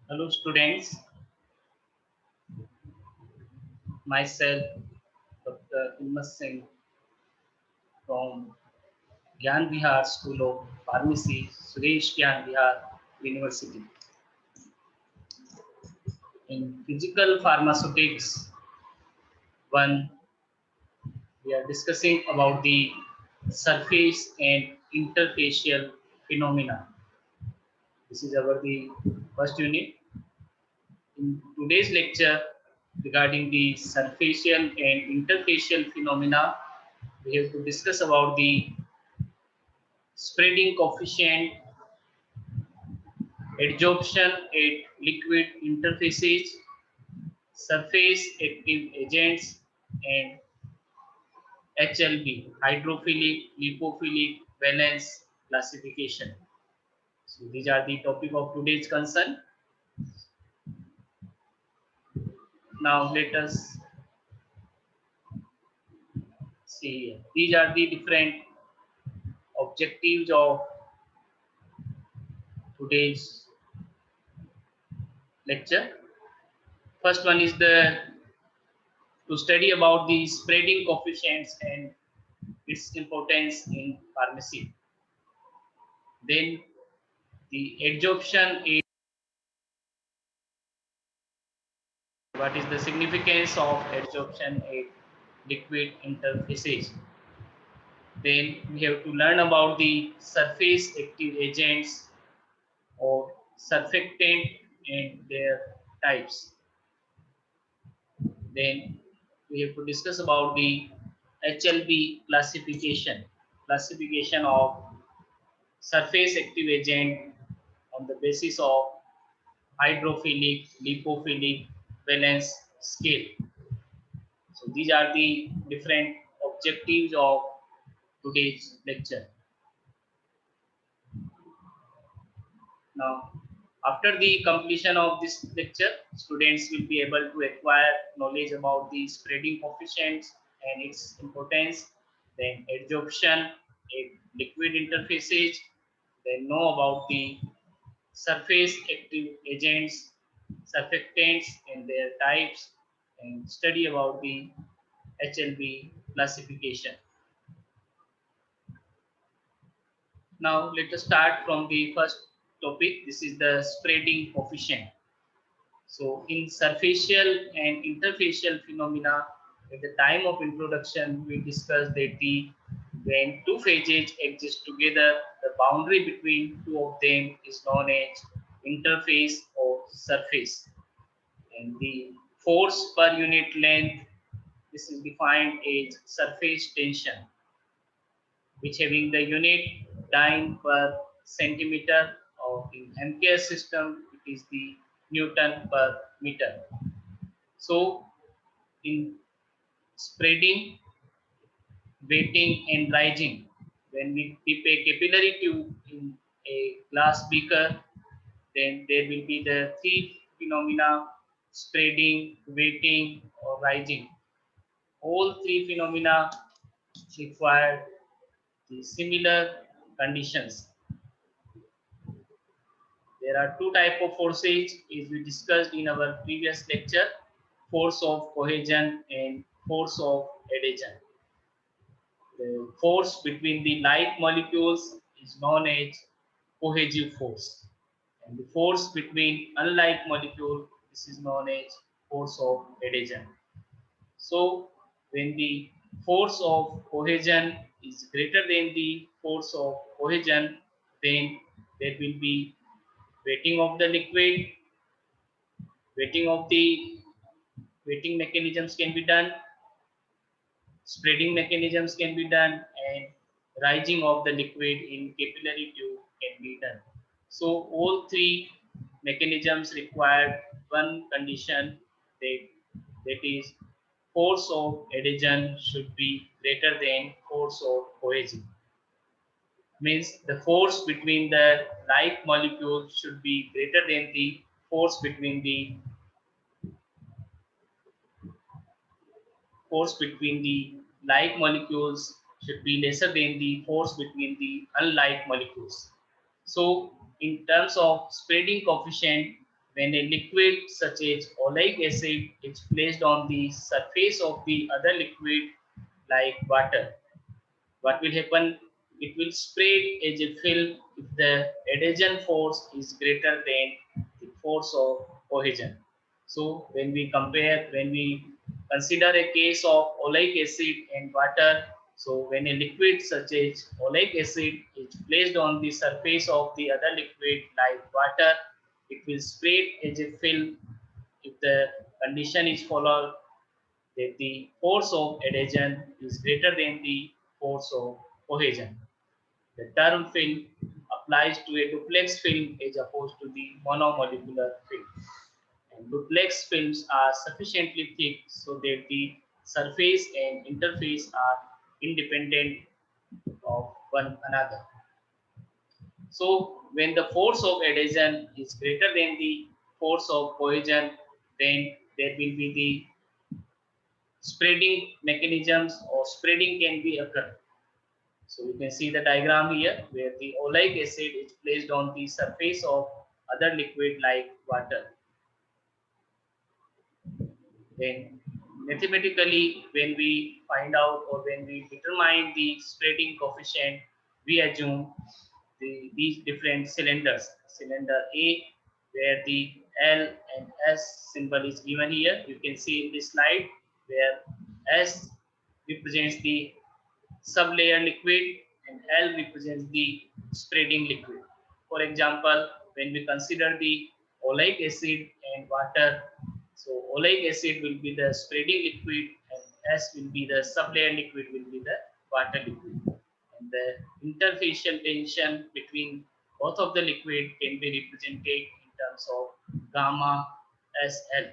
Hello students, myself Dr. Himmat Singh from Gyan Vihar School of Pharmacy, Suresh Gyan Vihar University. In physical pharmaceutics 1, we are discussing about the surface and interfacial phenomena. This is our the first unit. In today's lecture regarding the surfacial and interfacial phenomena, we have to discuss about the spreading coefficient, adsorption at liquid interfaces, surface active agents, and HLB, hydrophilic, lipophilic, valence classification. So these are the topic of today's concern. Now let us see. These are the different objectives of today's lecture. First one is the to study about the spreading coefficients and its importance in pharmacy. Then the adsorption is what is the significance of adsorption at liquid interfaces. Then we have to learn about the surface active agents or surfactant and their types. Then we have to discuss about the HLB classification of surface active agent on the basis of hydrophilic, lipophilic, valence scale. So these are the different objectives of today's lecture. Now, after the completion of this lecture, students will be able to acquire knowledge about the spreading coefficients and its importance, then adsorption in liquid interfaces, then know about the surface active agents, surfactants and their types, and study about the HLB classification. Now let us start from the first topic. This is the spreading coefficient. So in superficial and interfacial phenomena, at the time of introduction, we discussed that when two phases exist together, the boundary between two of them is known as interface or surface. And the force per unit length, this is defined as surface tension, which having the unit dyne per centimeter, or in MKS system, it is the Newton per meter. So in spreading, wetting and rising, when we dip a capillary tube in a glass beaker, then there will be the three phenomena: spreading, wetting or rising. All three phenomena require the similar conditions. There are two types of forces, as we discussed in our previous lecture: force of cohesion and force of adhesion. The force between the like molecules is known as cohesive force, and the force between unlike molecule, this is known as force of adhesion. So when the force of cohesion is greater than the force of cohesion, then there will be wetting of the liquid, wetting of the wetting mechanisms can be done, spreading mechanisms can be done, and rising of the liquid in capillary tube can be done. So all three mechanisms require one condition, that that is force of adhesion should be greater than force of cohesion. Means the force between the like molecules should be greater than the force between the force between the like molecules should be lesser than the force between the unlike molecules. So in terms of spreading coefficient, when a liquid such as oleic acid is placed on the surface of the other liquid like water, what will happen? It will spread as a film if the adhesion force is greater than the force of cohesion. So when we consider a case of oleic acid and water, so when a liquid such as oleic acid is placed on the surface of the other liquid like water, it will spread as a film if the condition is followed that the force of adhesion is greater than the force of cohesion. The term film applies to a duplex film as opposed to the monomolecular film. And duplex films are sufficiently thick so that the surface and interface are independent of one another. So when the force of adhesion is greater than the force of cohesion, then there will be the spreading mechanisms or spreading can be occurred. So you can see the diagram here where the oleic acid is placed on the surface of other liquid like water. Then mathematically when we find out or when we determine the spreading coefficient, we assume these different cylinders. Cylinder A where the L and S symbol is given here. You can see in this slide where S represents the sublayer liquid and L represents the spreading liquid. For example, when we consider the oleic acid and water, so oleic acid will be the spreading liquid and S will be the sublayer liquid, will be the water liquid. And the interfacial tension between both of the liquid can be represented in terms of gamma SL.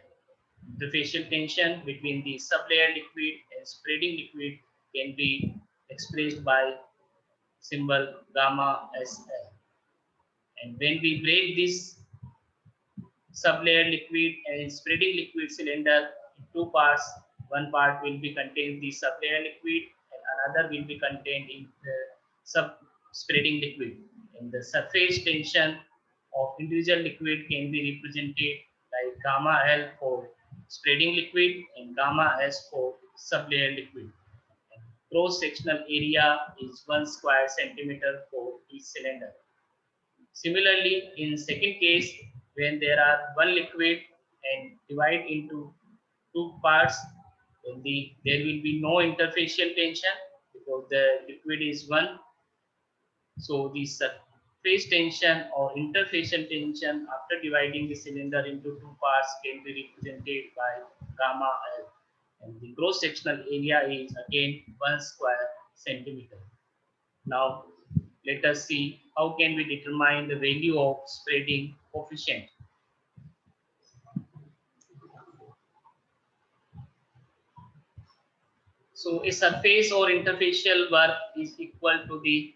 Interfacial tension between the sublayer liquid and spreading liquid can be expressed by symbol gamma SL. And when we break this sublayer liquid and spreading liquid cylinder in two parts, one part will be contained the sublayer liquid and another will be contained in the sub spreading liquid. And the surface tension of individual liquid can be represented like gamma L for spreading liquid and gamma S for sublayer liquid. Cross sectional area is 1 square centimeter for each cylinder. Similarly, in second case, when there are one liquid and divide into two parts, then there will be no interfacial tension because the liquid is one. So the surface tension or interfacial tension after dividing the cylinder into two parts can be represented by gamma L. And the cross sectional area is again 1 square centimeter. Now let us see how can we determine the value of spreading coefficient. So a surface or interfacial work is equal to the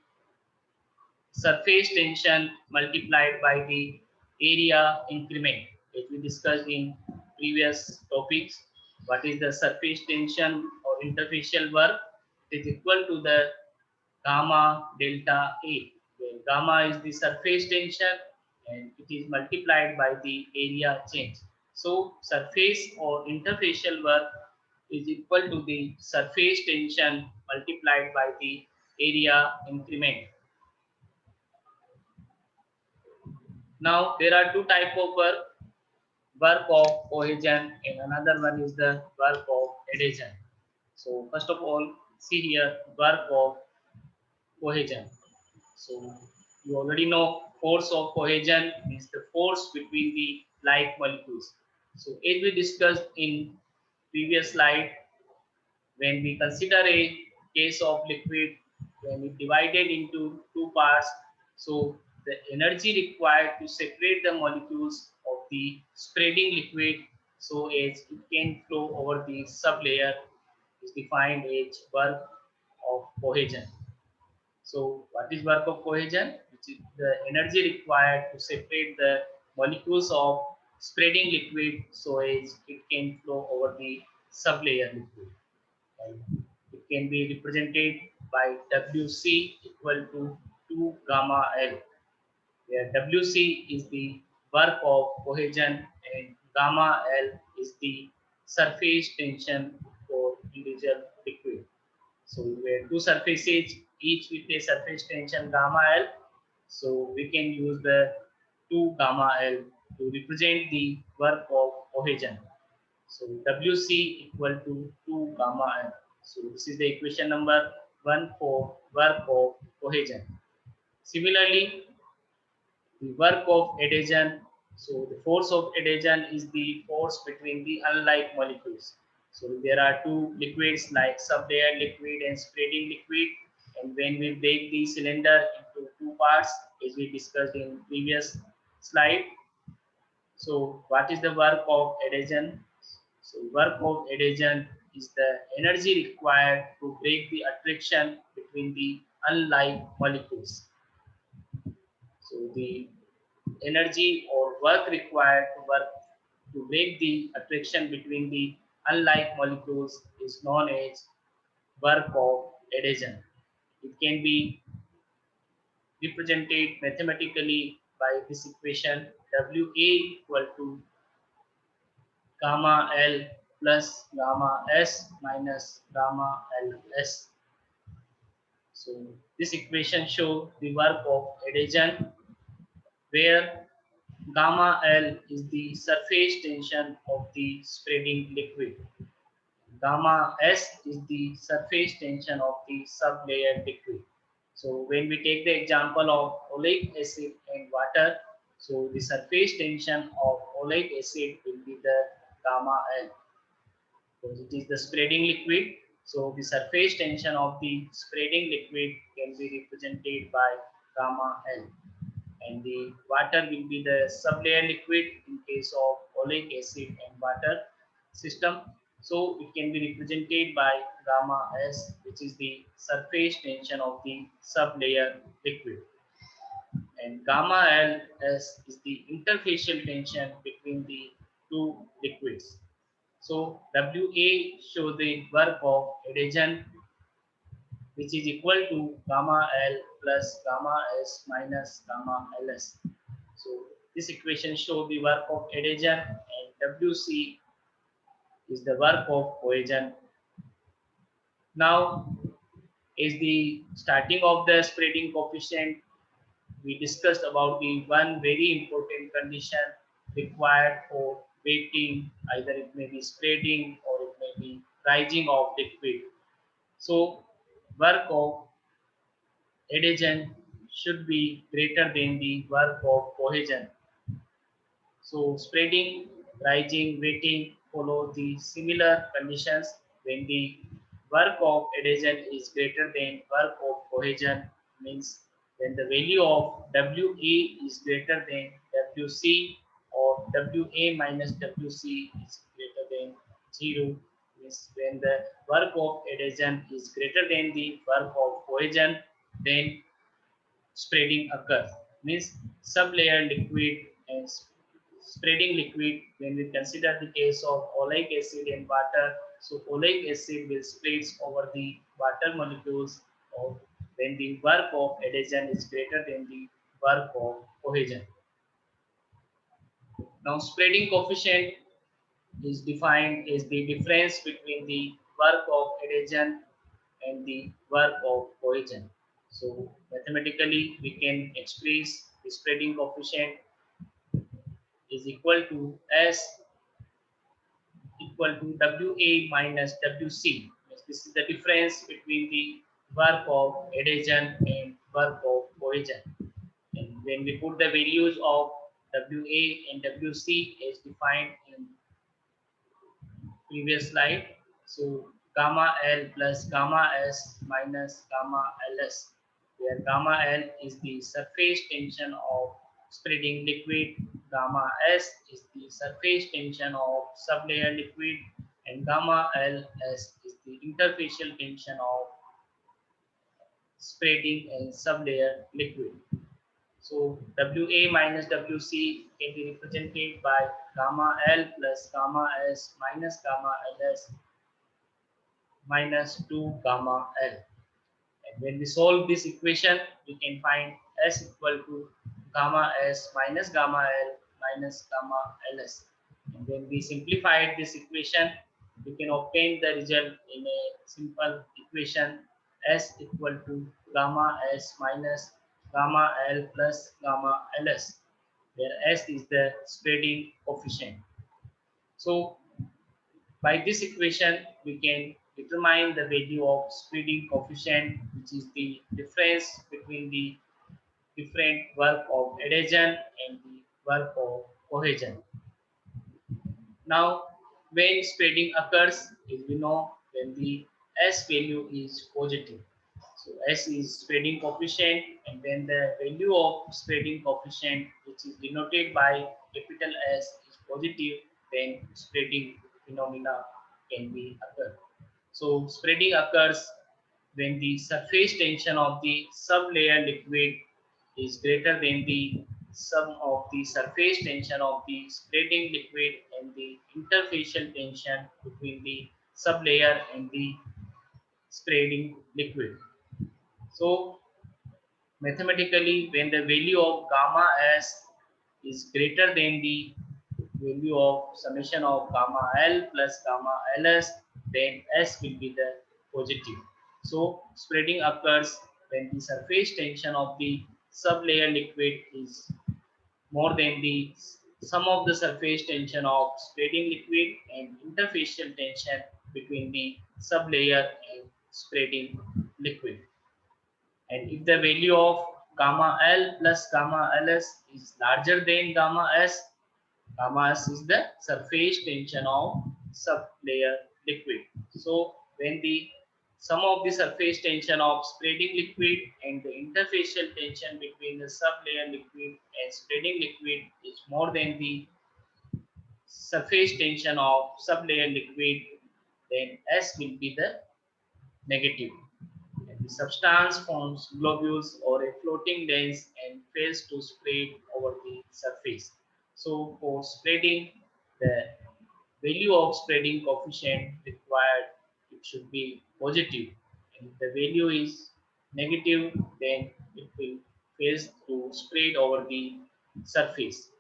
surface tension multiplied by the area increment. As we discussed in previous topics, what is the surface tension or interfacial work? It is equal to the gamma delta A, where gamma is the surface tension and it is multiplied by the area change. So surface or interfacial work is equal to the surface tension multiplied by the area increment. Now there are two types of work of cohesion and another one is the work of adhesion. So first of all, see here work of cohesion. So you already know force of cohesion means the force between the like molecules. So as we discussed in previous slide, when we consider a case of liquid, when it divided into two parts, so the energy required to separate the molecules of the spreading liquid so as it can flow over the sublayer is defined as work of cohesion. So what is work of cohesion? Which is the energy required to separate the molecules of spreading liquid so as it can flow over the sublayer liquid. Right? It can be represented by WC equal to 2 gamma L, where WC is the work of cohesion, and gamma L is the surface tension for individual liquid. So we have two surfaces, each with a surface tension gamma L. So we can use the 2 gamma L to represent the work of cohesion. So WC equal to 2 gamma L. So this is the equation number 1 for work of cohesion. Similarly, the work of adhesion. So the force of adhesion is the force between the unlike molecules. So there are two liquids like sublayer liquid and spreading liquid. And when we break the cylinder into two parts, as we discussed in previous slide, so what is the work of adhesion? So work of adhesion is the energy required to break the attraction between the unlike molecules. So the energy or work required to break the attraction between the unlike molecules is known as work of adhesion. It can be represented mathematically by this equation WA equal to gamma L plus gamma S minus gamma LS. So this equation shows the work of adhesion where gamma L is the surface tension of the spreading liquid. Gamma S is the surface tension of the sublayer liquid. So when we take the example of oleic acid and water, so the surface tension of oleic acid will be the gamma L because it is the spreading liquid. So the surface tension of the spreading liquid can be represented by gamma L, and the water will be the sublayer liquid in case of oleic acid and water system. So it can be represented by gamma S, which is the surface tension of the sublayer liquid, and gamma L S is the interfacial tension between the two liquids. So WA shows the work of adhesion, which is equal to gamma L plus gamma S minus gamma LS. So this equation shows the work of adhesion, and WC is the work of cohesion. Now is the starting of the spreading coefficient. We discussed about the one very important condition required for wetting, either it may be spreading or it may be rising of liquid. So work of adhesion should be greater than the work of cohesion. So spreading, rising, wetting follow the similar conditions. When the work of adhesion is greater than work of cohesion, means when the value of WA is greater than WC or WA minus WC is greater than 0, means when the work of adhesion is greater than the work of cohesion, then spreading occurs. Means sublayer liquid and spreading liquid. When we consider the case of oleic acid and water, so oleic acid will spread over the water molecules, or when the work of adhesion is greater than the work of cohesion. Now spreading coefficient is defined as the difference between the work of adhesion and the work of cohesion. So mathematically we can express the spreading coefficient is equal to S equal to WA minus WC. This is the difference between the work of adhesion and work of cohesion. And when we put the values of WA and WC as defined in previous slide, so gamma L plus gamma S minus gamma LS, where gamma L is the surface tension of spreading liquid, gamma S is the surface tension of sublayer liquid, and gamma LS is the interfacial tension of spreading and sublayer liquid. So WA minus WC can be represented by gamma L plus gamma S minus gamma LS minus 2 gamma L. And when we solve this equation, we can find S equal to gamma S minus gamma L minus gamma ls. And when we simplified this equation, we can obtain the result in a simple equation s equal to gamma s minus gamma l plus gamma ls, where s is the spreading coefficient. So by this equation, we can determine the value of spreading coefficient, which is the difference between the different work of adhesion and the work of cohesion. Now, when spreading occurs, as we know, when the S value is positive. So S is spreading coefficient, and when the value of spreading coefficient, which is denoted by capital S, is positive, then spreading phenomena can be occur. So spreading occurs when the surface tension of the sublayer liquid is greater than the sum of the surface tension of the spreading liquid and the interfacial tension between the sublayer and the spreading liquid. So mathematically, when the value of gamma s is greater than the value of summation of gamma l plus gamma ls, then s will be the positive. So spreading occurs when the surface tension of the sublayer liquid is more than the sum of the surface tension of spreading liquid and interfacial tension between the sublayer and spreading liquid. And if the value of gamma L plus gamma Ls is larger than gamma S is the surface tension of sublayer liquid. So when the sum of the surface tension of spreading liquid and the interfacial tension between the sublayer liquid and spreading liquid is more than the surface tension of sublayer liquid, then S will be the negative. And the substance forms globules or a floating lens and fails to spread over the surface. So for spreading, the value of spreading coefficient required, it should be positive. And if the value is negative, then it will fail to spread over the surface.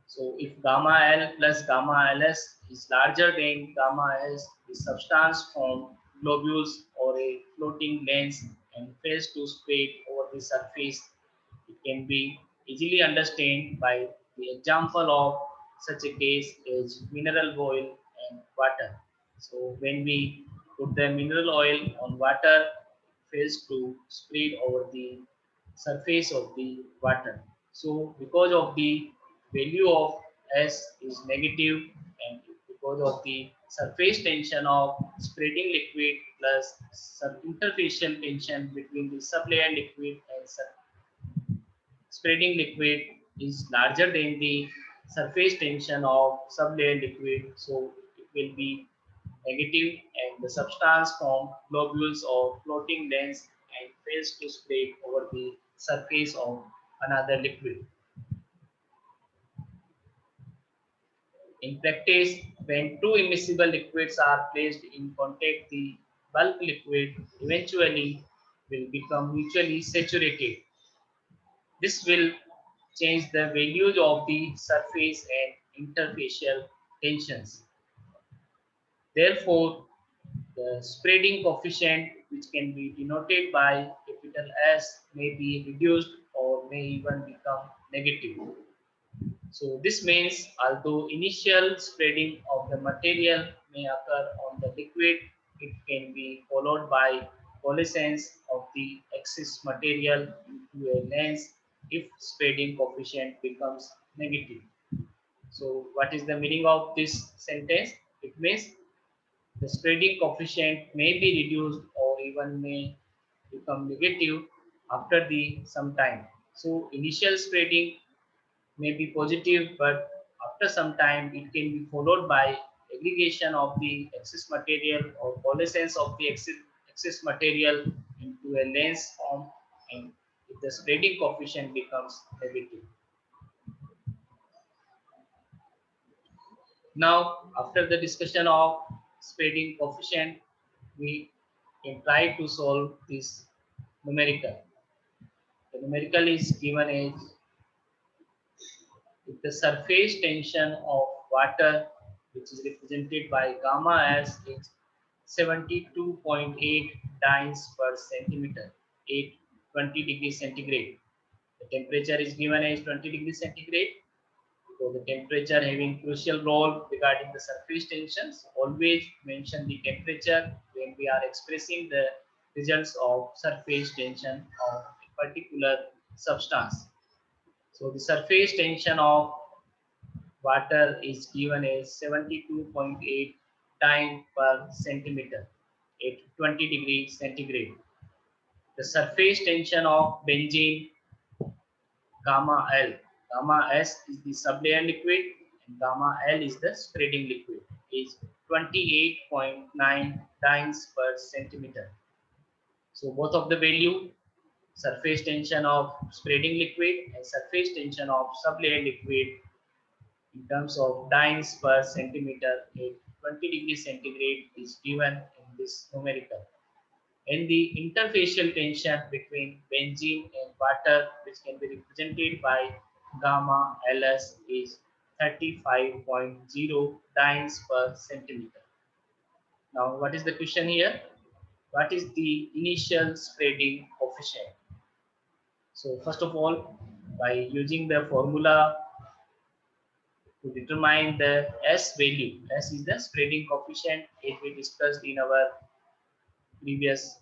So if gamma L plus gamma Ls is larger than gamma S, the substance form globules or a floating lens and fails to spread over the surface. It can be easily understood by the example of such a case as mineral oil and water. So when we put the mineral oil on water, it fails to spread over the surface of the water. So because of the value of S is negative, and because of the surface tension of spreading liquid plus interfacial tension between the sublayer liquid and spreading liquid is larger than the surface tension of sublayer liquid, so it will be negative, and the substance form globules or floating lens and fails to spread over the surface of another liquid. In practice, when two immiscible liquids are placed in contact, the bulk liquid eventually will become mutually saturated. This will change the values of the surface and interfacial tensions. Therefore, the spreading coefficient, which can be denoted by capital S, may be reduced or may even become negative. So this means although initial spreading of the material may occur on the liquid, it can be followed by coalescence of the excess material into a lens if spreading coefficient becomes negative. So what is the meaning of this sentence? It means the spreading coefficient may be reduced or even may become negative after the some time. So initial spreading may be positive, but after some time it can be followed by aggregation of the excess material or coalescence of the excess material into a lens form, and if the spreading coefficient becomes negative. Now, after the discussion of spreading coefficient, we can try to solve this numerical. The numerical is given as if the surface tension of water, which is represented by gamma S, is 72.8 dynes per centimeter, 820 degrees centigrade. The temperature is given as 20 degrees centigrade. So the temperature having crucial role regarding the surface tensions. Always mention the temperature when we are expressing the results of surface tension of a particular substance. So the surface tension of water is given as 72.8 dyne per centimeter at 20 degrees centigrade. The surface tension of benzene, gamma L. Gamma S is the sublayer liquid and gamma L is the spreading liquid, is 28.9 dynes per centimeter. So both of the value, surface tension of spreading liquid and surface tension of sublayer liquid in terms of dynes per centimeter at 20 degrees centigrade is given in this numerical. And the interfacial tension between benzene and water, which can be represented by gamma Ls, is 35.0 dynes per centimeter. Now, what is the question here? What is the initial spreading coefficient? So, first of all, by using the formula to determine the S value, S is the spreading coefficient as we discussed in our previous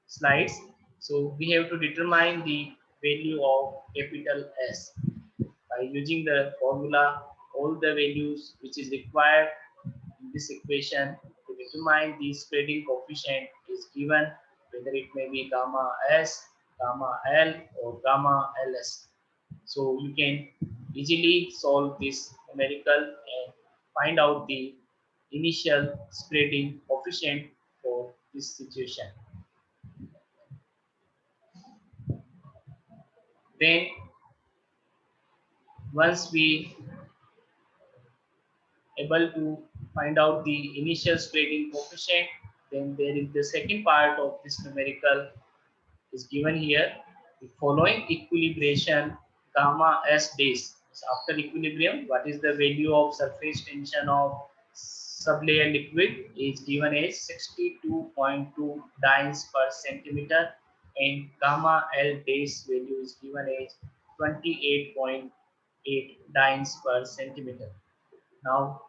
slides. So we have to determine the value of capital S by using the formula. All the values which is required in this equation to determine the spreading coefficient is given, whether it may be gamma S, gamma L or gamma Ls. So you can easily solve this numerical and find out the initial spreading coefficient for this situation. Then once we able to find out the initial spreading coefficient, then there is the second part of this numerical is given here. The following equilibration gamma S dash. So after equilibrium, what is the value of surface tension of sublayer liquid is given as 62.2 dynes per centimeter and gamma L dash value is given as 28.8 dynes per centimeter. Now,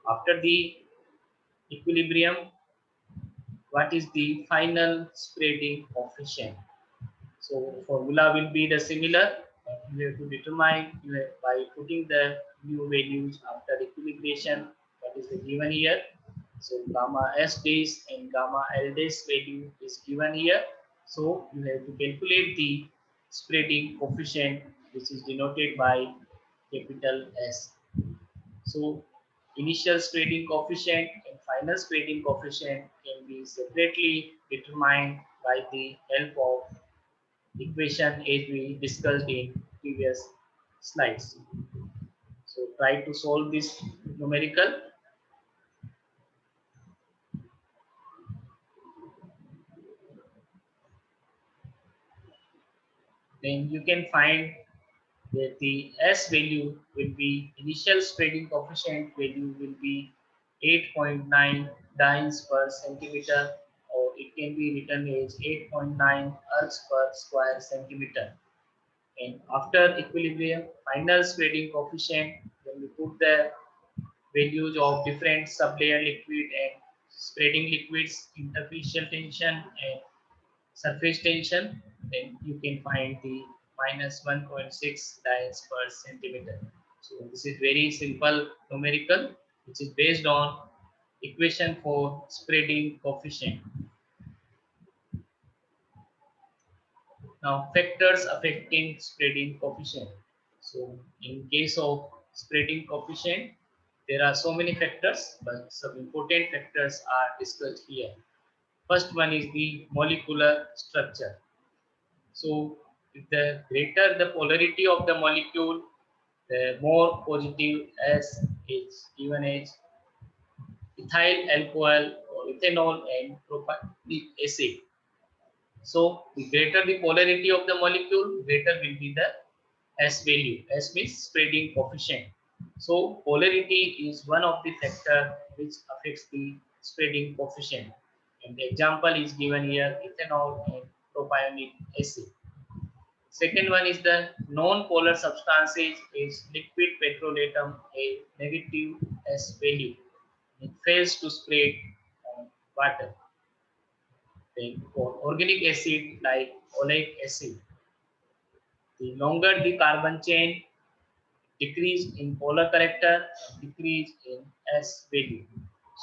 after the equilibrium, what is the final spreading coefficient? So formula will be the similar. You have to determine by putting the new values after equilibration. What is the given here? So gamma S dash and gamma L dash value is given here. So you have to calculate the spreading coefficient, which is denoted by capital S. So initial spreading coefficient and final spreading coefficient can be separately determined by the help of equation as we discussed in previous slides. So try to solve this numerical. Then you can find that the S value will be initial spreading coefficient value will be 8.9 dynes per centimeter, or it can be written as 8.9 ergs per square centimeter. And after equilibrium, final spreading coefficient, when we put the values of different sublayer liquid and spreading liquids, interfacial tension and surface tension, then you can find the minus 1.6 dynes per centimeter. So this is very simple numerical, which is based on equation for spreading coefficient. Now factors affecting spreading coefficient. So in case of spreading coefficient, there are so many factors, but some important factors are discussed here. First one is the molecular structure. So if the greater the polarity of the molecule, the more positive S is given as ethyl alcohol or ethanol and propionic acid. So the greater the polarity of the molecule, greater will be the S value. S means spreading coefficient. So polarity is one of the factor which affects the spreading coefficient. And the example is given here, ethanol and propionic acid. Second one is the non-polar substances is liquid petroleum, a negative S value. It fails to spread on water. Then for organic acid like oleic acid, the longer the carbon chain, decrease in polar character, decrease in S value.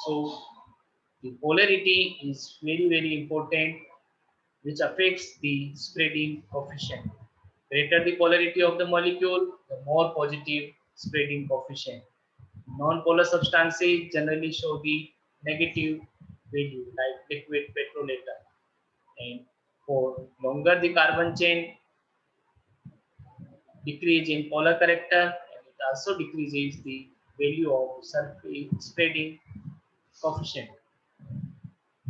So the polarity is very important, which affects the spreading coefficient. Greater the polarity of the molecule, the more positive spreading coefficient. Non-polar substances generally show the negative value like liquid petrolatum. And for longer the carbon chain, decrease in polar character, and it also decreases the value of surface spreading coefficient.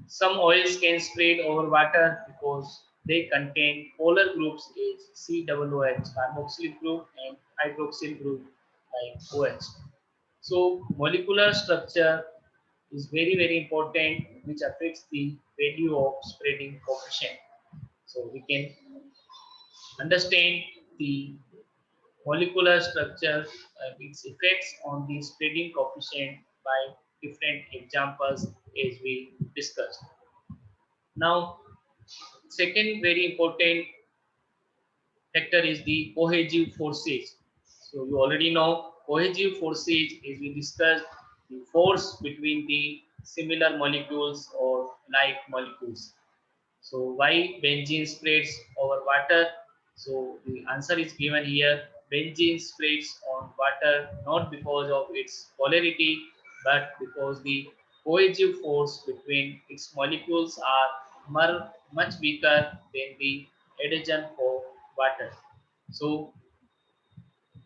Some oils can spread over water because they contain polar groups as COOH, carboxyl group, and hydroxyl group like OH. So molecular structure is very important, which affects the value of spreading coefficient. So we can understand the molecular structure, its effects on the spreading coefficient by different examples as we discussed. Now, second very important factor is the cohesive forces. So you already know cohesive forces as we discussed the force between the similar molecules or like molecules. So why benzene spreads over water? So the answer is given here. Benzene spreads on water not because of its polarity, but because the cohesive force between its molecules are much weaker than the adhesion for water. So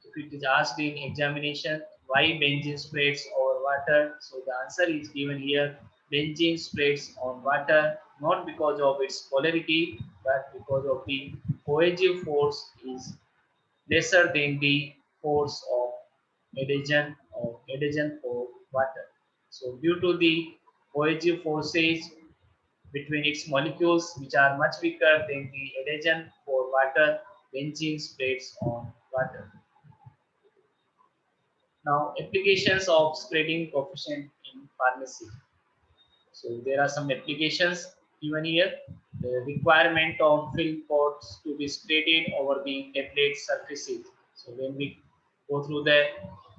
if it is asked in examination why benzene spreads over water, so the answer is given here. Benzene spreads on water not because of its polarity, but because of the cohesive force is lesser than the force of adhesion for water. So due to the cohesive forces between its molecules which are much weaker than the adhesion for water, benzene spreads on water. Now, applications of spreading coefficient in pharmacy. So there are some applications given here. The requirement of film coats to be spreaded over the tablet surfaces. So when we go through the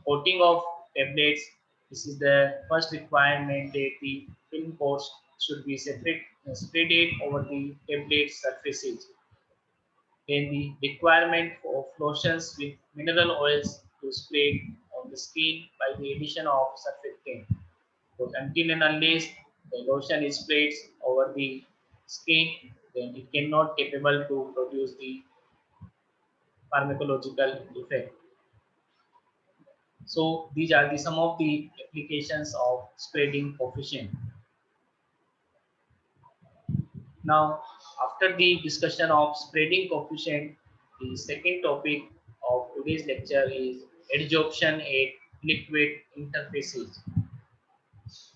coating of tablets, this is the first requirement that the film coats should be spreaded over the tablet surfaces. Then the requirement of lotions with mineral oils to spread on the skin by the addition of surfactant. But until and unless the lotion is sprayed over the skin, then it cannot capable to produce the pharmacological effect. So these are the some of the applications of spreading coefficient. Now, after the discussion of spreading coefficient, the second topic of today's lecture is adsorption at liquid interfaces.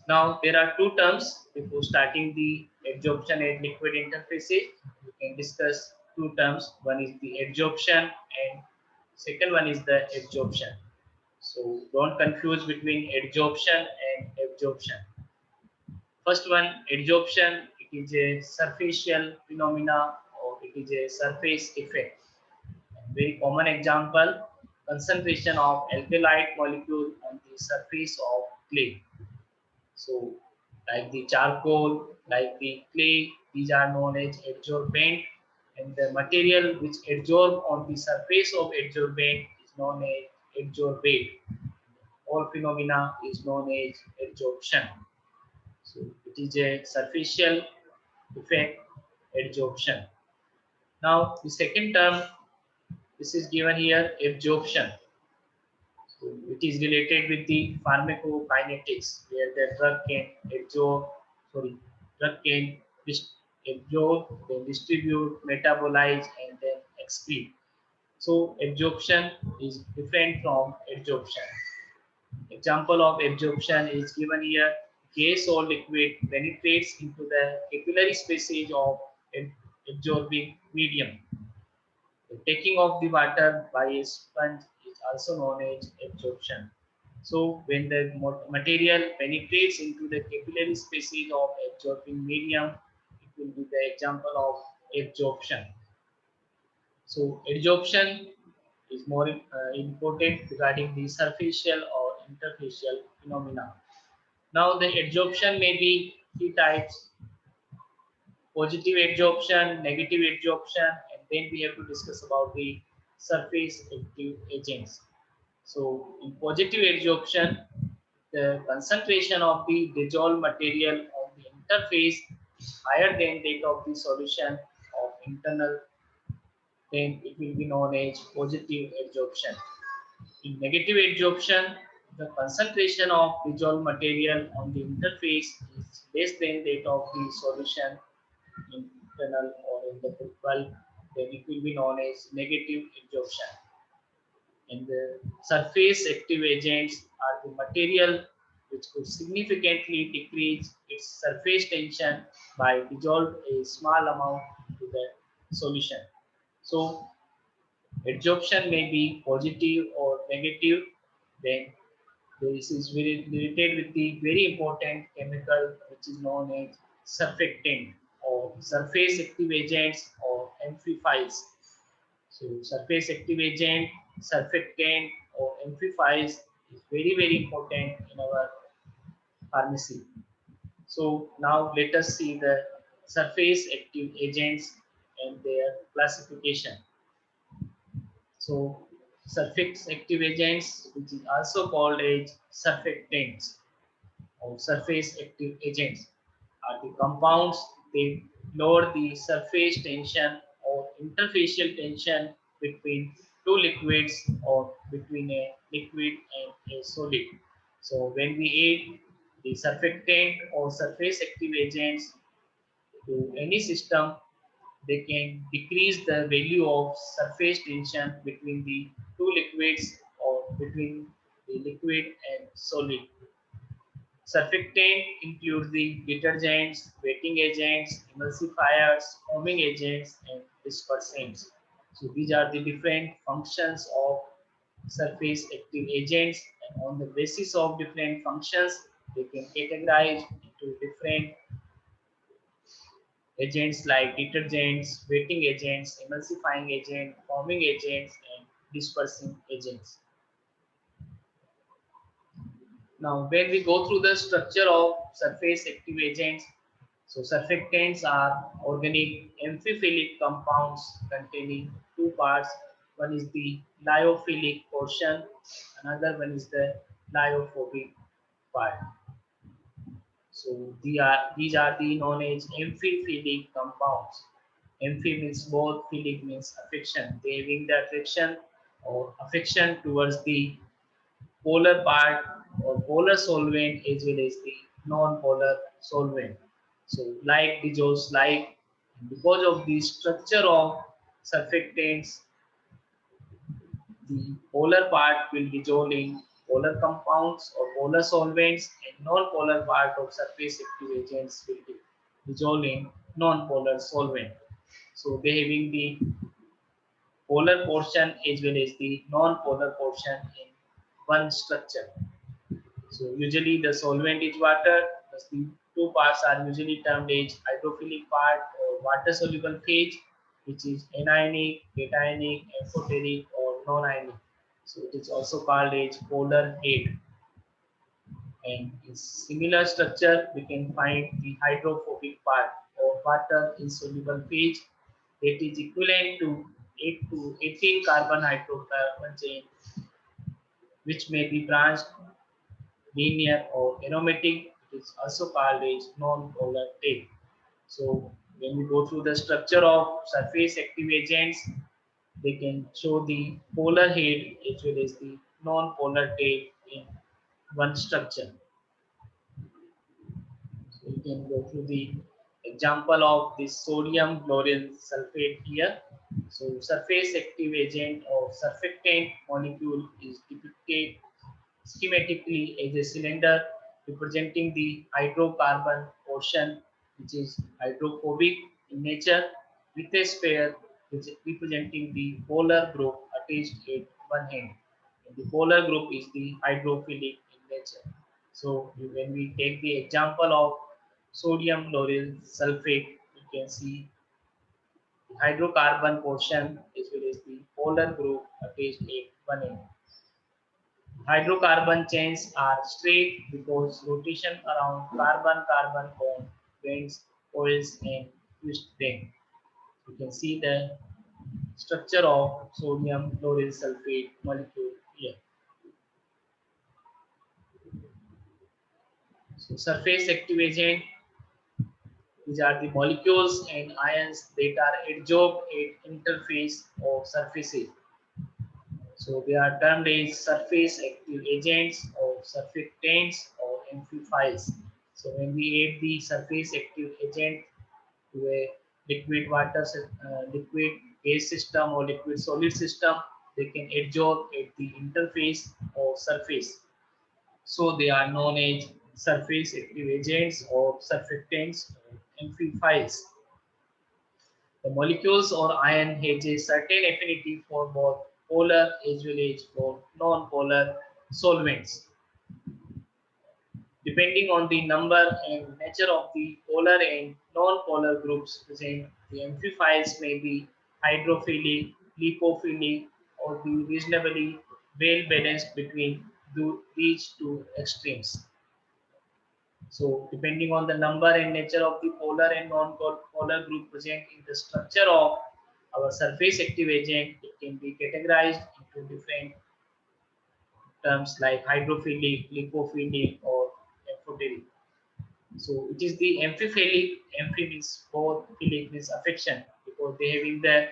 Now, there are two terms before starting the adsorption at liquid interfaces. We can discuss two terms. One is the adsorption and second one is the absorption. So don't confuse between adsorption and absorption. First one, adsorption, it is a superficial phenomena or it is a surface effect. Very common example, concentration of alkylate molecule on the surface of clay. So like the charcoal, like the clay, these are known as adsorbent, and the material which adsorb on the surface of adsorbent is known as adsorbate. All phenomena is known as adsorption. So it is a superficial effect, adsorption. Now the second term, this is given here, absorption. So it is related with the pharmacokinetics, where the drug can drug can absorb, then distribute, metabolize, and then excrete. So absorption is different from adsorption. Example of absorption is given here. Gas or liquid penetrates into the capillary spaces of absorbing medium. The taking of the water by a sponge is also known as absorption. So when the material penetrates into the capillary spaces of absorbing medium, it will be the example of absorption. So adsorption is more important regarding the superficial or interfacial phenomena. Now the adsorption may be three types: positive adsorption, negative adsorption, and then we have to discuss about the surface active agents. So in positive adsorption, the concentration of the dissolved material on the interface is higher than that of the solution of internal, then it will be known as positive adsorption. In negative adsorption, the concentration of dissolved material on the interface is less than that of the solution in internal or in the bulk, then it will be known as negative adsorption. And the surface active agents are the material which could significantly decrease its surface tension by dissolve a small amount to the solution. So adsorption may be positive or negative. Then this is very related with the very important chemical which is known as surfactant or surface active agents or amplifiers. So surface active agent, surfactant or amplifiers is very important in our pharmacy. So now let us see the surface active agents and their classification. So surface active agents, which is also called as surfactants or surface active agents, are the compounds that lower the surface tension or interfacial tension between two liquids or between a liquid and a solid. So when we add the surfactant or surface active agents to any system, they can decrease the value of surface tension between the two liquids or between the liquid and solid. Surfactant includes the detergents, wetting agents, emulsifiers, foaming agents, and dispersants. So these are the different functions of surface active agents, and on the basis of different functions, they can categorize into different agents like detergents, wetting agents, emulsifying agent, foaming agents, and dispersing agents. Now, when we go through the structure of surface active agents, so surfactants are organic amphiphilic compounds containing two parts. One is the lyophilic portion, another one is the lyophobic part. So these are the known as amphiphilic compounds. Amphi means both, philic means affection. They having the attraction or affection towards the polar part or polar solvent as well as the non-polar solvent. So like dissolves like, because of the structure of surfactants, the polar part will dissolve in polar compounds or polar solvents, and non-polar part of surface active agents will dissolve in non-polar solvent. So they having the polar portion as well as the non-polar portion in one structure. So usually the solvent is water. Thus the two parts are usually termed as hydrophilic part or water soluble phase, which is anionic, cationic, amphoteric, or non-ionic. So it is also called as polar head. And in similar structure, we can find the hydrophobic part or water insoluble phase that is equivalent to 8 to 18 carbon hydrocarbon chain, which may be branched linear or aromatic. It is also called as non-polar tail. So when we go through the structure of surface active agents, they can show the polar head as well as the non-polar tail in one structure. So you can go through the example of the sodium chlorine sulfate here. So surface active agent or surfactant molecule is depicted schematically as a cylinder representing the hydrocarbon portion, which is hydrophobic in nature, with a sphere which representing the polar group attached at one end. And the polar group is the hydrophilic in nature. So when we take the example of sodium lauryl sulfate, you can see the hydrocarbon portion as well as the polar group attached at one end. Hydrocarbon chains are straight because rotation around carbon-carbon bond bends, coils and twists them. You can see the structure of sodium lauryl sulfate molecule here. So surface active agent, these are the molecules and ions that are adsorbed at interface of surfaces. So they are termed as surface active agents or surfactants or amplifiers. So when we add the surface active agent to a liquid gas system or liquid solid system, they can adsorb at the interface or surface. So they are known as surface active agents or surfactants or amplifiers. The molecules or ion has a certain affinity for both polar as well as for non-polar solvents. Depending on the number and nature of the polar and non-polar groups present, the amplifiers may be hydrophilic, lipophilic, or be reasonably well balanced between these two extremes. So depending on the number and nature of the polar and non-polar group present in the structure of our surface active agent, it can be categorized into different terms like hydrophilic, lipophilic, or amphoteric. So it is the amphiphilic, amphi means both, philic means affection, because they having the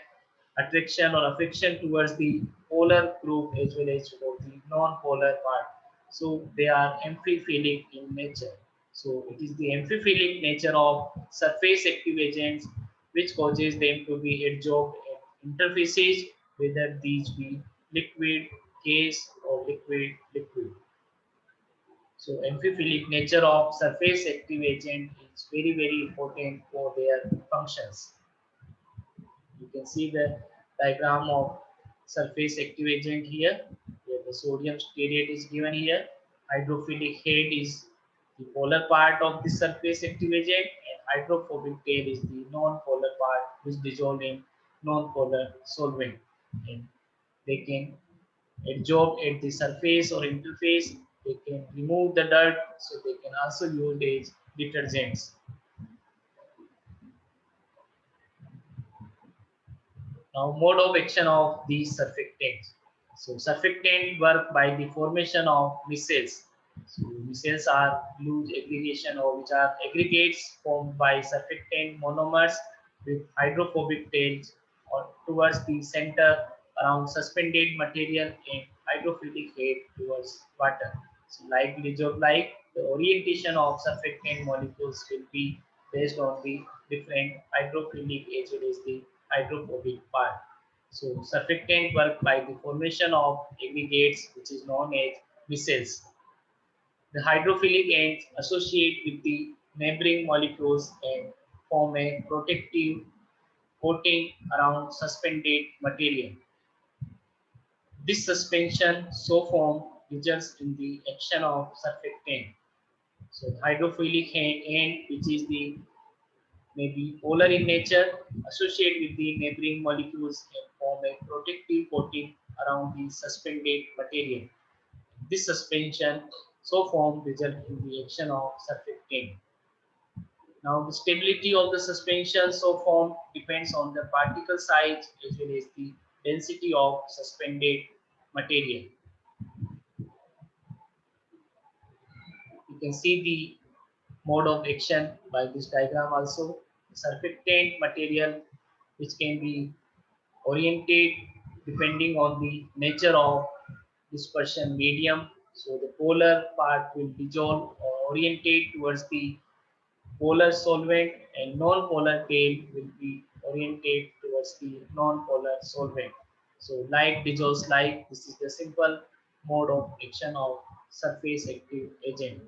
attraction or affection towards the polar group as well as for the non-polar part. So they are amphiphilic in nature. So it is the amphiphilic nature of surface active agents which causes them to be adsorbed at interfaces, whether these be liquid, gas, or liquid. So amphiphilic nature of surface active agent is very important for their functions. You can see the diagram of surface active agent here, where the sodium stearate is given here. Hydrophilic head is the polar part of the surface active agent, and hydrophobic tail is the non-polar part which dissolve in non-polar solvent. And they can adsorb at the surface or interface. They can remove the dirt, so they can also use as detergents. Now, mode of action of these surfactants. So, surfactant work by the formation of micelles. So, micelles are loose aggregation or which are aggregates formed by surfactant monomers with hydrophobic tails or towards the center around suspended material and hydrophilic head towards water. So, like like the orientation of surfactant molecules will be based on the different hydrophilic as well as the hydrophobic part. So surfactant work by the formation of aggregates which is known as micelles. The hydrophilic ends associate with the neighboring molecules and form a protective coating around suspended material. This suspension so formed results in the action of surfactant. So hydrophilic end, which is the may be polar in nature, associate with the neighboring molecules and form a protective coating around the suspended material. This suspension so formed result in the action of surfactant. Now the stability of the suspension so formed depends on the particle size as well as the density of suspended material. You can see the mode of action by this diagram also. Surfactant material which can be oriented depending on the nature of dispersion medium. So the polar part will dissolve or orientate towards the polar solvent and non-polar tail will be oriented towards plus the non-polar solvent. So light dissolves light. This is the simple mode of action of surface active agent.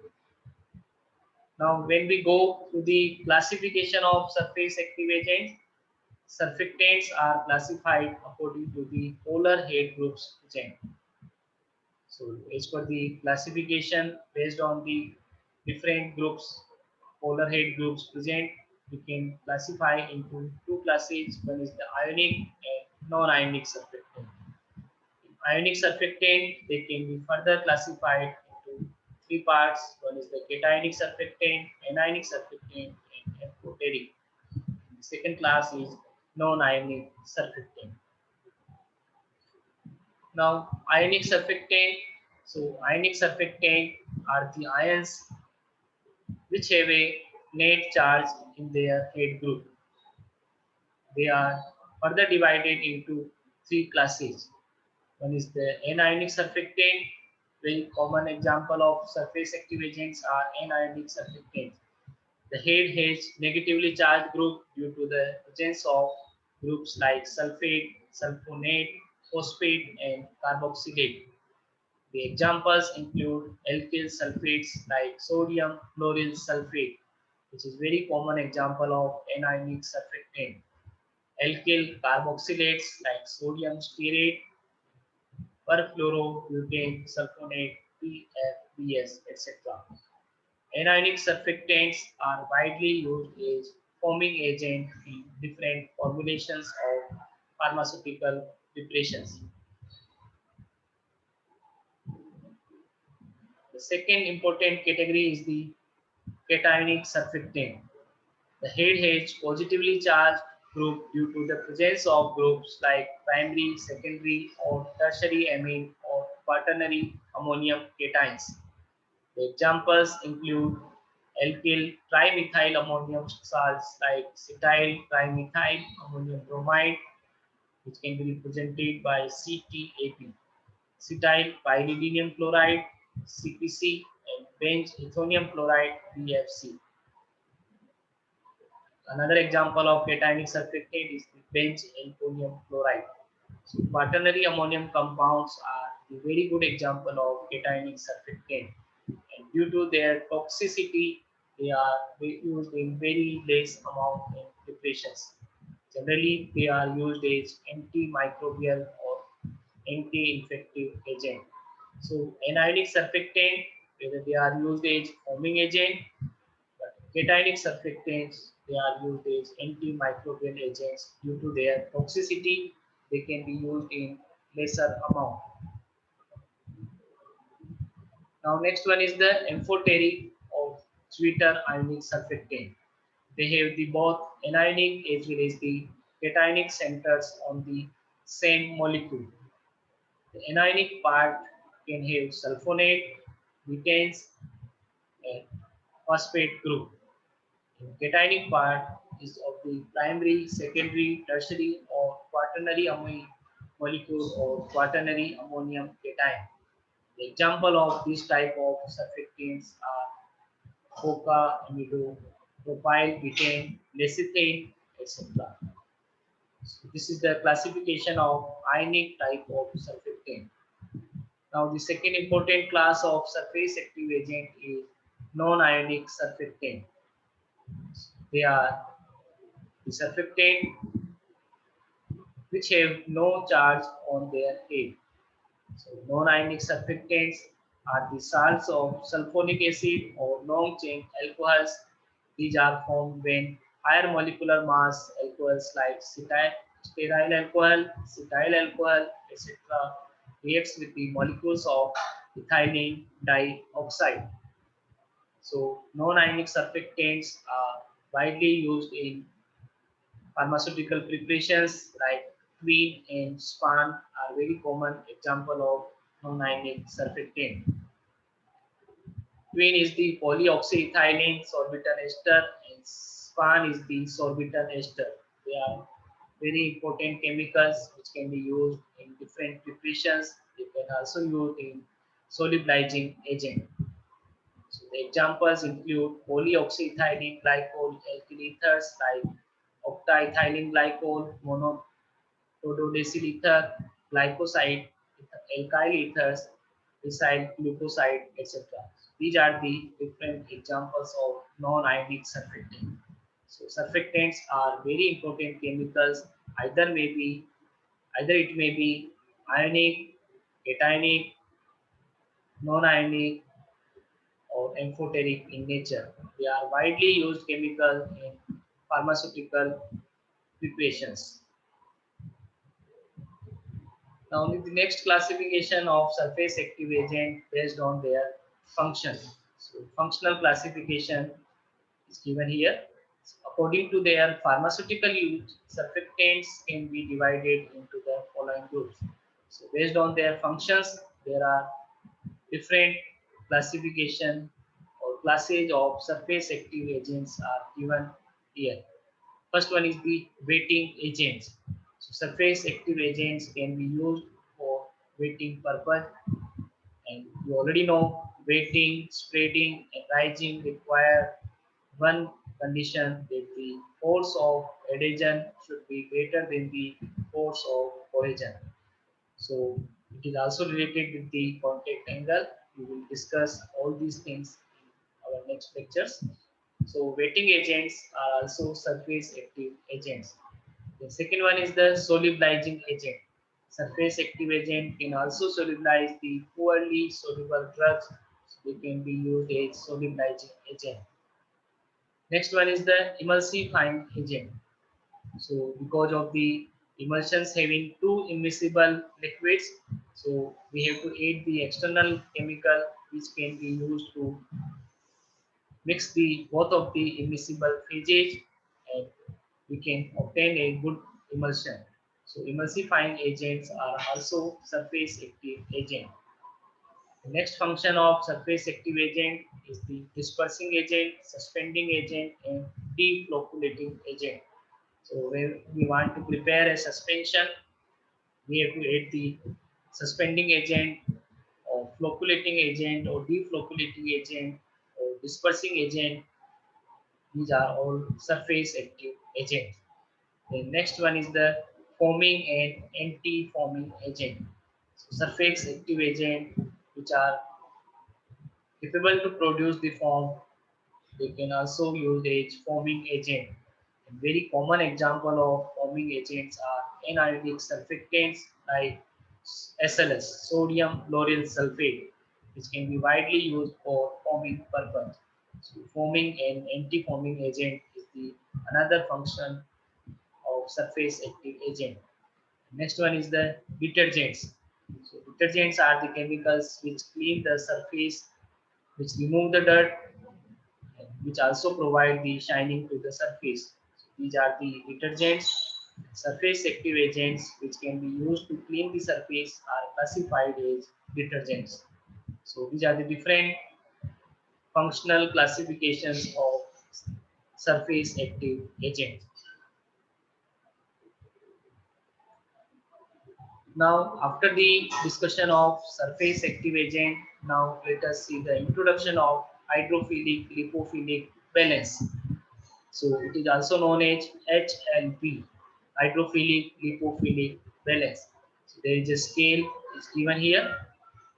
Now, when we go to the classification of surface active agents, surfactants are classified according to the polar head groups agent. So, as per the classification based on the different groups, polar head groups present, we can classify into two classes. One is the ionic and non-ionic surfactant. Ionic surfactant, they can be further classified into three parts. One is the cationic surfactant, anionic surfactant, and amphoteric. The second class is non-ionic surfactant. Now, ionic surfactant. So, ionic surfactant are the ions which have a net charge in their head group. They are further divided into three classes. One is the anionic surfactant. Very common example of surface active agents are anionic surfactants. The head has negatively charged group due to the presence of groups like sulfate, sulfonate, phosphate, and carboxylate. The examples include alkyl sulfates like sodium chloryl sulfate, which is very common example of anionic surfactant. Alkyl carboxylates like sodium stearate, perfluorobutane sulfonate, PFBS, etc. Anionic surfactants are widely used as foaming agent in different formulations of pharmaceutical preparations. The second important category is the cationic surfactant. The head has positively charged group due to the presence of groups like primary, secondary, or tertiary amine or quaternary ammonium cations. The examples include alkyl trimethyl ammonium salts like cetyl trimethyl ammonium bromide, which can be represented by CTAP, cetyl pyridinium chloride CPC, and bench ethonium chloride BFC. Another example of cationic surfactant is the bench ethonium chloride. So quaternary ammonium compounds are a very good example of cationic surfactant. And due to their toxicity, they are used in very less amount in preparations. Generally, they are used as antimicrobial or anti-infective agent. So anionic surfactant, whether they are used as foaming agent, but cationic surfactants, they are used as antimicrobial agents due to their toxicity. They can be used in lesser amount. Now next one is the amphoteric of sweeter ionic surfactant. They have the both anionic as well as the cationic centers on the same molecule. The anionic part can have sulfonate, betanes, and phosphate group. The cationic part is of the primary, secondary, tertiary, or quaternary amine molecule or quaternary ammonium cation. The example of this type of surfactants are coca, amido, propyl, butane, lecithin, etc. So this is the classification of ionic type of surfactant. Now the second important class of surface active agent is non-ionic surfactant. They are the surfactant which have no charge on their head. So non-ionic surfactants are the salts of sulfonic acid or long-chain alcohols. These are formed when higher molecular mass alcohols like cetyl alcohol, etc. reacts with the molecules of ethylene dioxide. So non-ionic surfactants are widely used in pharmaceutical preparations like queen and span are very common example of non-ionic surfactant. Queen is the polyoxyethylene sorbitan ester and span is the sorbitan ester. They are very important chemicals which can be used in different preparations. They can also use in solubilizing agent. So the examples include polyoxyethylene glycol alkyl ethers like octaethylene glycol, tododecyl ether, glycoside, alkyl ethers, ethyl glucoside, etc. These are the different examples of non-ionic surfactant. So surfactants are very important chemicals. Either it may be ionic, cationic, non-ionic, or amphoteric in nature. They are widely used chemical in pharmaceutical preparations. Now, the next classification of surface active agent based on their function. So, functional classification is given here. According to their pharmaceutical use, surfactants can be divided into the following groups. So, based on their functions, there are different classification or classes of surface active agents are given here. First one is the wetting agents. So surface active agents can be used for wetting purpose, and you already know wetting, spreading, and rising require one condition that the force of adhesion should be greater than the force of cohesion. So it is also related with the contact angle. We will discuss all these things in our next lectures. So wetting agents are also surface active agents. The second one is the solubilizing agent. Surface active agent can also solubilize the poorly soluble drugs. So they can be used as solubilizing agent. Next one is the emulsifying agent. So because of the emulsions having two immiscible liquids, so we have to add the external chemical which can be used to mix the both of the immiscible phases, and we can obtain a good emulsion. So emulsifying agents are also surface active agent. The next function of surface active agent is the dispersing agent, suspending agent, and deflocculating agent. So when we want to prepare a suspension, we have to add the suspending agent or flocculating agent or deflocculating agent or dispersing agent. These are all surface active agents. The next one is the foaming and anti-foaming agent. So surface active agent which are capable to produce the foam. They can also use as foaming agent. A very common example of foaming agents are anionic surfactants like SLS, sodium lauryl sulfate, which can be widely used for foaming purpose. So foaming and anti-foaming agent is the another function of surface active agent. Next one is the detergents. So detergents are the chemicals which clean the surface, which remove the dirt, which also provide the shining to the surface. So these are the detergents. Surface active agents which can be used to clean the surface are classified as detergents. So these are the different functional classifications of surface active agents. Now, after the discussion of surface active agent, now let us see the introduction of hydrophilic lipophilic balance. So it is also known as HLB, hydrophilic lipophilic balance. So there is a scale is given here.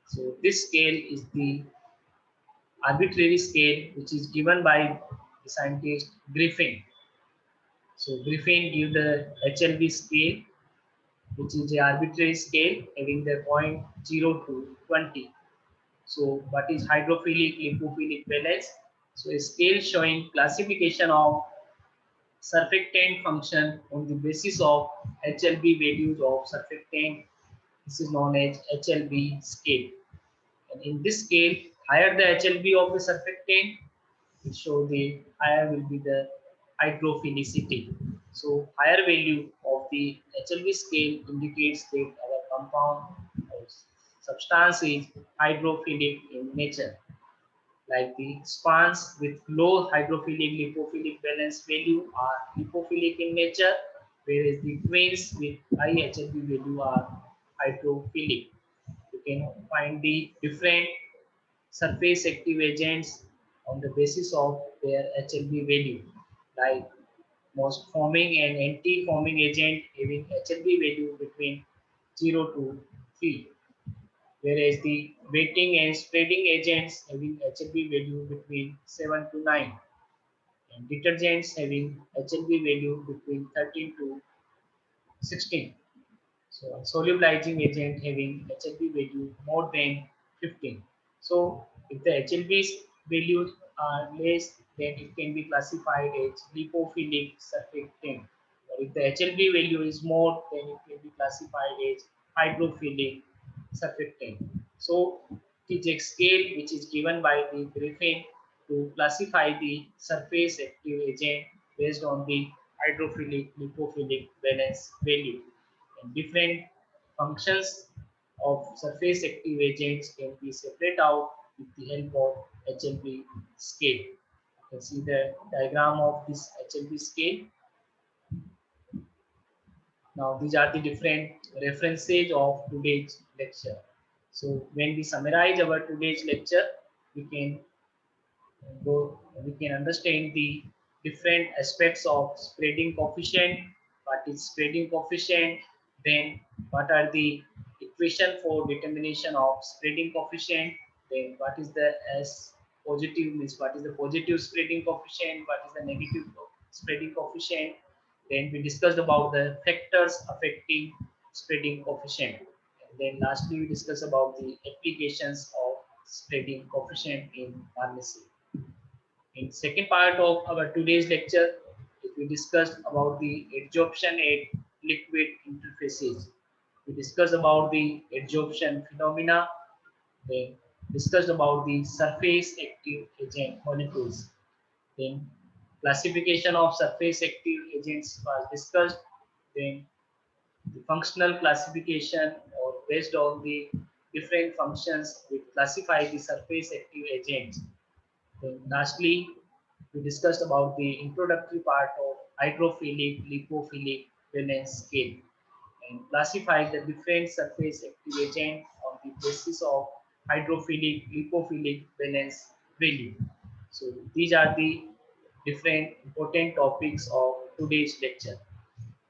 So this scale is the arbitrary scale which is given by the scientist Griffin. So Griffin gives the HLB scale, which is the arbitrary scale having the point 0 to 20. So what is hydrophilic lipophilic balance? So a scale showing classification of surfactant function on the basis of HLB values of surfactant. This is known as HLB scale. And in this scale, higher the HLB of the surfactant, it shows the higher will be the hydrophilicity. So higher value of the HLB scale indicates that our compound or substance is hydrophilic in nature. Like the spans with low hydrophilic lipophilic balance value are lipophilic in nature, whereas the twins with high HLB value are hydrophilic. You can find the different surface active agents on the basis of their HLB value. Like most forming and anti-forming agent having HLB value between 0 to 3, whereas the wetting and spreading agents having HLB value between 7 to 9, and detergents having HLB value between 13 to 16. So solubilizing agent having HLB value more than 15. So if the HLB values are less, then it can be classified as lipophilic surfactant. Or if the HLB value is more, then it can be classified as hydrophilic surfactant. So it is a scale which is given by the Griffin to classify the surface active agent based on the hydrophilic lipophilic valence value. And different functions of surface active agents can be separated out with the help of HLB scale. You can see the diagram of this HLB scale. Now these are the different references of today's lecture. So when we summarize our today's lecture, we can we can understand the different aspects of spreading coefficient, what is spreading coefficient, then what are the equation for determination of spreading coefficient, then what is the S positive means what is the positive spreading coefficient, what is the negative spreading coefficient, then we discussed about the factors affecting spreading coefficient, and then lastly we discussed about the applications of spreading coefficient in pharmacy. In second part of our today's lecture, we discussed about the adsorption at liquid interfaces. We discussed about the adsorption phenomena. Then discussed about the surface active agent molecules. Then classification of surface active agents was discussed. Then the functional classification, or based on the different functions, we classify the surface active agents. Then lastly, we discussed about the introductory part of hydrophilic, lipophilic valence scale and classified the different surface active agent on the basis of hydrophilic, lipophilic valence value. So these are the different important topics of today's lecture.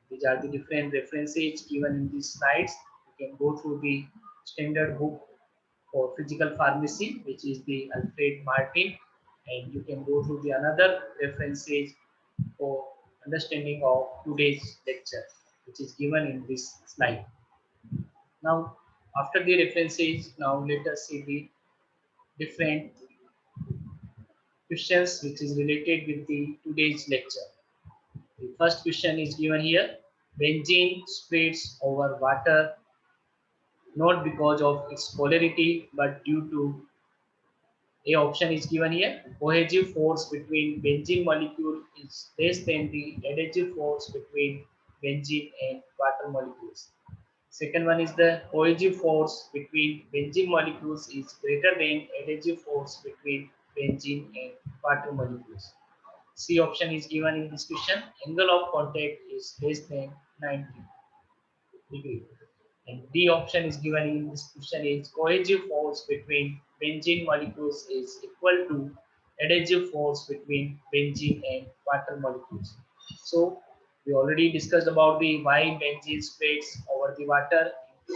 These are the different references given in these slides. You can go through the standard book for physical pharmacy, which is the Alfred Martin, and you can go through the another references for understanding of today's lecture, which is given in this slide. Now, after the references, now let us see the different questions which is related with the today's lecture. The first question is given here: benzene spreads over water not because of its polarity but due to A option is given here. Cohesive force between benzene molecule is less than the adhesive force between benzene and water molecules. Second one is the cohesive force between benzene molecules is greater than adhesive force between benzene and water molecules. C option is given in this question. Angle of contact is less than 90 degree. And D option is given in this question is cohesive force between benzene molecules is equal to adhesive force between benzene and water molecules. So we already discussed about the why benzene spreads over the water in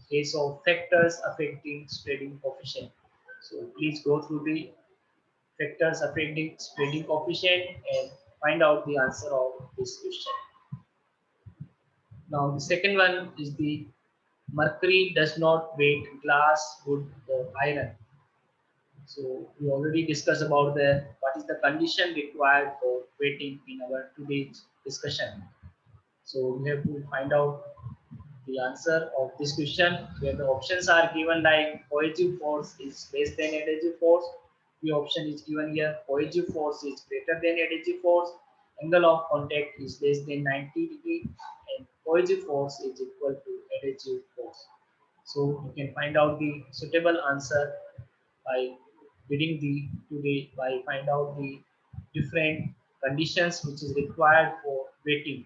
case of factors affecting spreading coefficient. So please go through the factors affecting spreading coefficient and find out the answer of this question. Now the second one is the mercury does not weight glass, wood, or iron. So we already discussed about the what is the condition required for weighting in our today's discussion. So we have to find out the answer of this question where the options are given like cohesive force is less than adhesive force. The option is given here cohesive force is greater than adhesive force. Angle of contact is less than 90 degree and cohesive force is equal to adhesive force. So you can find out the suitable answer by reading the today by find out the different conditions which is required for weighting.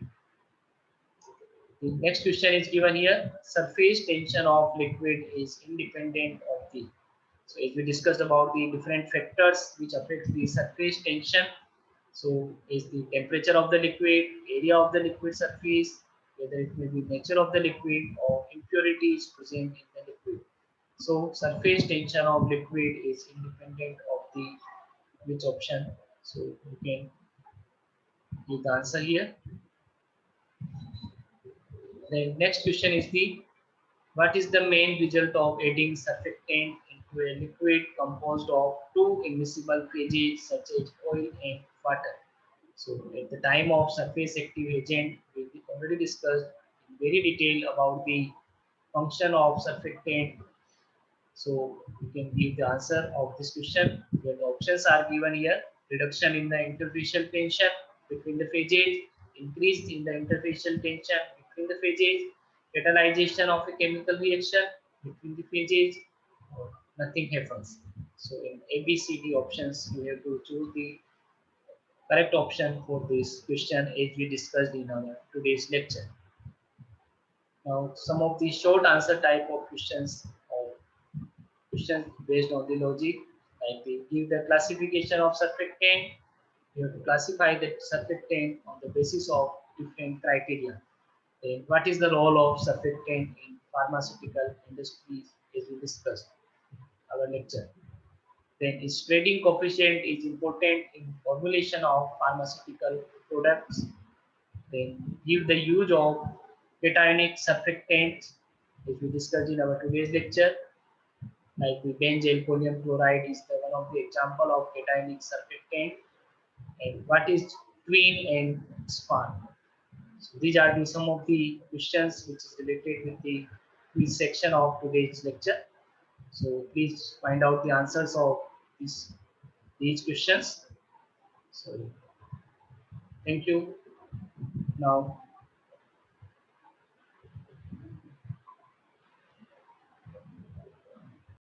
The next question is given here. Surface tension of liquid is independent of the. So as we discussed about the different factors which affect the surface tension. So is the temperature of the liquid, area of the liquid surface, whether it may be nature of the liquid or impurities present in the liquid. So surface tension of liquid is independent of the which option. So you can give the answer here. The next question is the what is the main result of adding surfactant into a liquid composed of two immiscible phases such as oil and water? So at the time of surface active agent, we already discussed in very detail about the function of surfactant. So you can give the answer of this question. The options are given here. Reduction in the interfacial tension between the phases, increase in the interfacial tension between the phases, catalyzation of a chemical reaction between the phases, or nothing happens. So in A, B, C, D options, you have to choose the correct option for this question as we discussed in our today's lecture. Now, some of the short answer type of questions or questions based on the logic, like they give the classification of surfactant. You have to classify the surfactant on the basis of different criteria. Then, what is the role of surfactant in pharmaceutical industries, as we discussed our lecture. Then, its spreading coefficient is important in formulation of pharmaceutical products. Then, give the use of cationic surfactants, as we discussed in our today's lecture. Like the benzyl ammonium chloride is the one of the example of cationic surfactant. And what is twin and span? So these are the some of the questions which is related with the quiz section of today's lecture. So please find out the answers of these questions. So thank you. Now